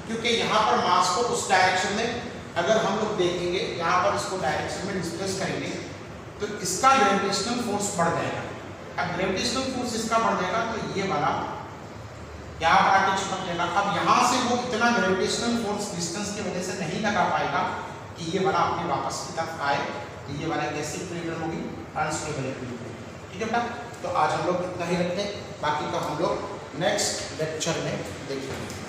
क्योंकि यहाँ पर मास को उस डायरेक्शन में अगर हम लोग देखेंगे, यहाँ पर इसको डायरेक्शन में डिस्प्लेस करेंगे तो इसका ग्रेविटेशनल फोर्स बढ़ जाएगा। अब ग्रेविटेशनल फोर्स इसका बढ़ जाएगा तो ये वाला यहाँ पर आके चिपक जाएगा। अब यहाँ से वो इतना ग्रेविटेशनल फोर्स डिस्टेंस की वजह से नहीं लगा पाएगा कि ये वाला अपने वापस की तरफ आए, तो ये वाला कैसी इक्विलिब्रियम होगी, अनस्टेबल इक्विलिब्रियम। ठीक है बेटा, तो आज हम लोग इतना ही रखते हैं, बाकी का हम लोग नेक्स्ट लेक्चर में देखेंगे।